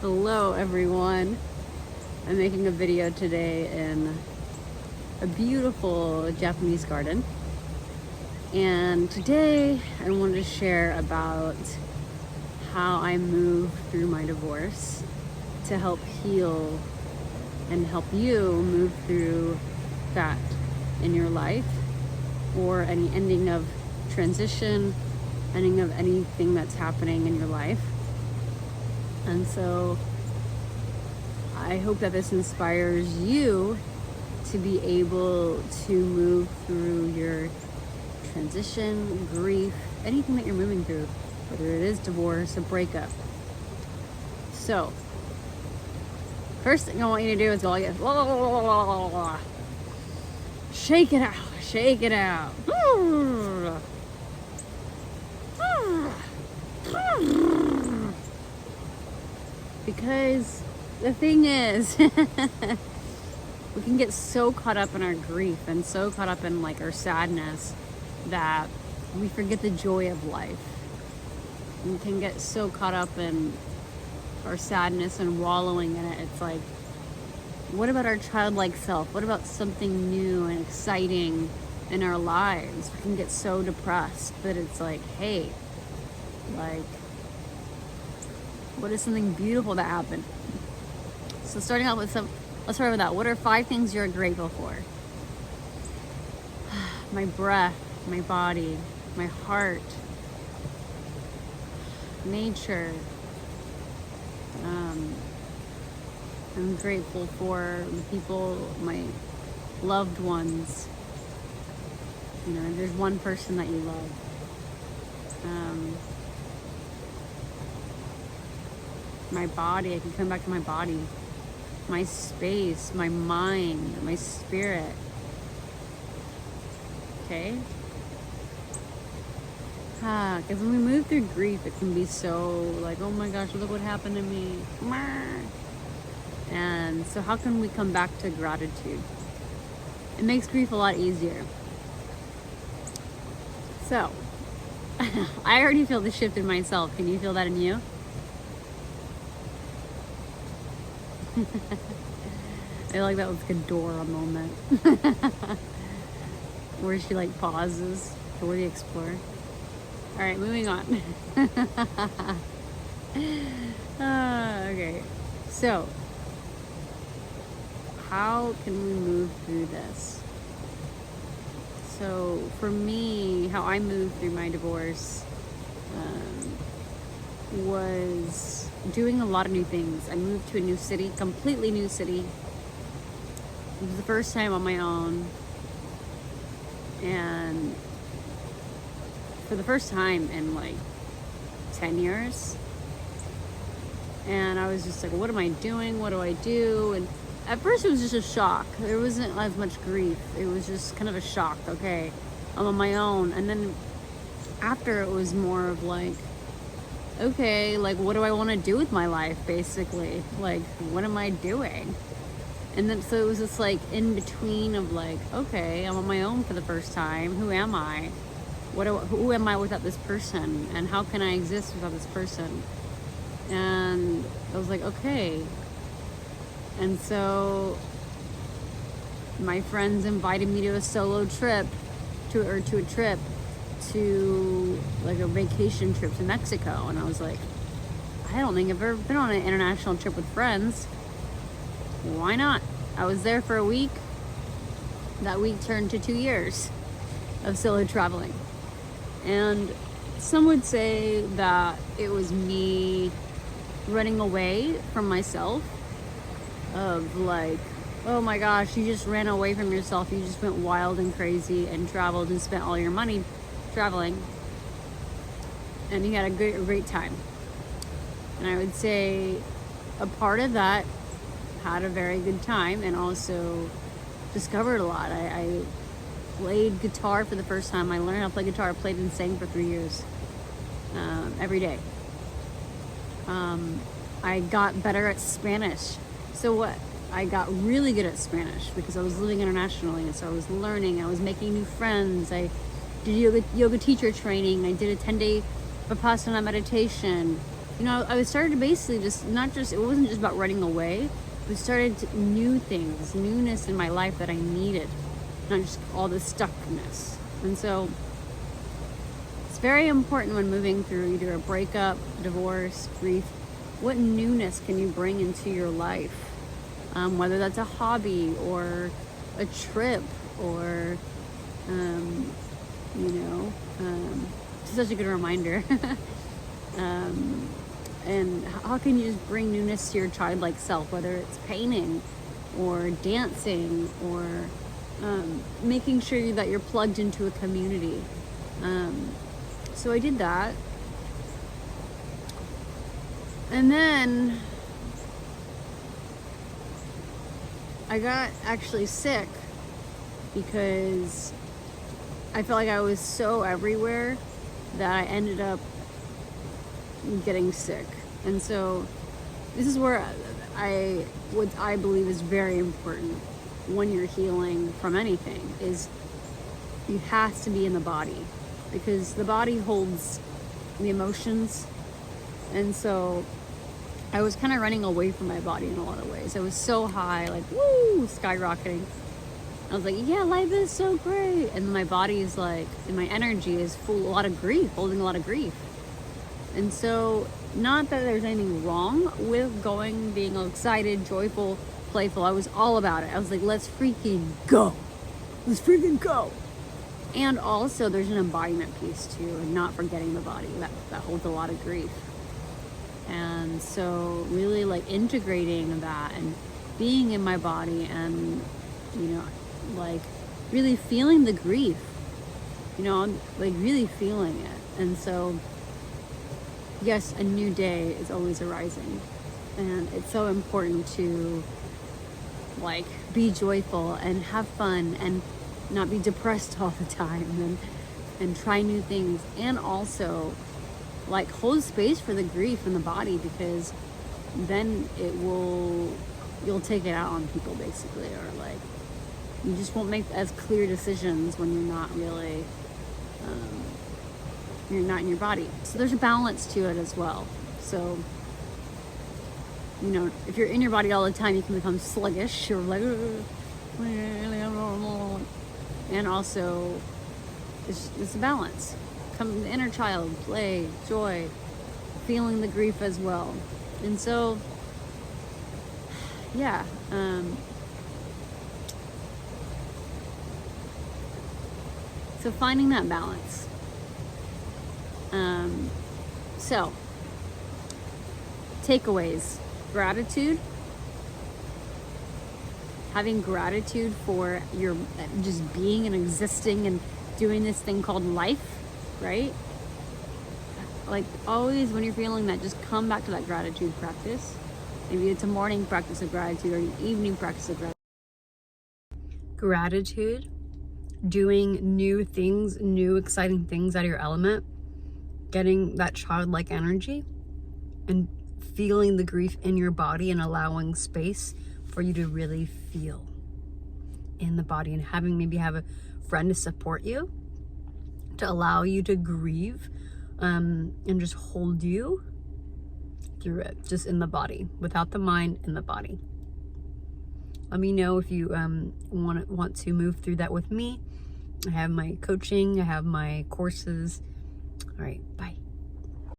Hello everyone. I'm making a video today in a beautiful Japanese garden. And today I wanted to share about how I moved through my divorce to help heal and help you move through that in your life, or any ending of transition, ending of anything that's happening in your life. And so I hope that this inspires you to be able to move through your transition, grief, anything that you're moving through, whether it is divorce, a breakup. So, first thing I want you to do is go like this. Shake it out, shake it out. Because the thing is, we can get so caught up in our grief and so caught up in like our sadness that we forget the joy of life. We can get so caught up in our sadness and wallowing in it. It's like, what about our childlike self? What about something new and exciting in our lives? We can get so depressed that it's like, hey, like, what is something beautiful that happened? So starting out with let's start with that. What are 5 things you're grateful for? My breath, my body, my heart, nature. I'm grateful for the people, my loved ones. You know, there's one person that you love. My body, I can come back to my body, my space, my mind, my spirit. Okay? Because when we move through grief, it can be so like, oh my gosh, look what happened to me. And so how can we come back to gratitude? It makes grief a lot easier. So, I already feel the shift in myself. Can you feel that in you? I feel like that was like a Dora moment. Where she like pauses for the explorer. Alright, moving on. Okay. So, how can we move through this? So, for me, how I moved through my divorce was doing a lot of new things. I moved to a new city, completely new city. It was the first time on my own. And for the first time in like 10 years. And I was just like, what am I doing? What do I do? And at first it was just a shock. There wasn't as much grief. It was just kind of a shock. Okay, I'm on my own. And then after, it was more of like, okay, like, what do I want to do with my life, basically? Like, what am I doing? And then, so it was just like in between of like, okay, I'm on my own for the first time. Who am I? Who am I without this person? And how can I exist without this person? And I was like, okay. And so my friends invited me to a solo trip, to a trip to like a vacation trip to Mexico. And I was like, I don't think I've ever been on an international trip with friends. Why not? I was there for a week. That week turned to 2 years of solo traveling. And some would say that it was me running away from myself, of like, oh my gosh, you just ran away from yourself. You just went wild and crazy and traveled and spent all your money traveling. And you had a great time. And I would say a part of that, had a very good time, and also discovered a lot. I played guitar for the first time. I learned how to play guitar. I played and sang for 3 years, every day. I got better at Spanish. So what? I got really good at Spanish because I was living internationally, and so I was learning. I was making new friends. I did yoga teacher training. I did a 10-day Vipassana meditation. You know, I started to basically just, not just, it wasn't just about running away, but started new things, newness in my life that I needed, not just all this stuckness. And so it's very important when moving through either a breakup, divorce, grief, what newness can you bring into your life? Whether that's a hobby or a trip or, it's such a good reminder. And how can you just bring newness to your childlike self, whether it's painting or dancing or making sure that you're plugged into a community. So I did that. And then I got actually sick because I felt like I was so everywhere that I ended up getting sick. And so this is where what I believe is very important when you're healing from anything is you have to be in the body, because the body holds the emotions. And so I was kind of running away from my body in a lot of ways. I was so high, like, woo, skyrocketing. I was like, yeah, life is so great. And my body is like, and my energy is full, a lot of grief, holding a lot of grief. And so, not that there's anything wrong with going, being excited, joyful, playful. I was all about it. I was like, let's freaking go. Let's freaking go. And also, there's an embodiment piece too, and not forgetting the body that holds a lot of grief. And so really like integrating that and being in my body and, like really feeling the grief, like really feeling it. And so, yes, a new day is always arising. And it's so important to like be joyful and have fun and not be depressed all the time and try new things. And also like hold space for the grief in the body, because then you'll take it out on people basically, or like you just won't make as clear decisions when you're not really you're not in your body. So there's a balance to it as well. So if you're in your body all the time, you can become sluggish or like and also it's a balance. Come the inner child, play, joy, feeling the grief as well. And so, yeah. So finding that balance. So, takeaways. Gratitude. Having gratitude for your just being and existing and doing this thing called life. Right? Like always when you're feeling that, just come back to that gratitude practice. Maybe it's a morning practice of gratitude or an evening practice of gratitude. Gratitude, doing new things, new exciting things out of your element, getting that childlike energy and feeling the grief in your body and allowing space for you to really feel in the body, and maybe have a friend to support you, to allow you to grieve and just hold you through it, just in the body, without the mind, in the body. Let me know if you want to move through that with me. I have my coaching, I have my courses. All right, bye.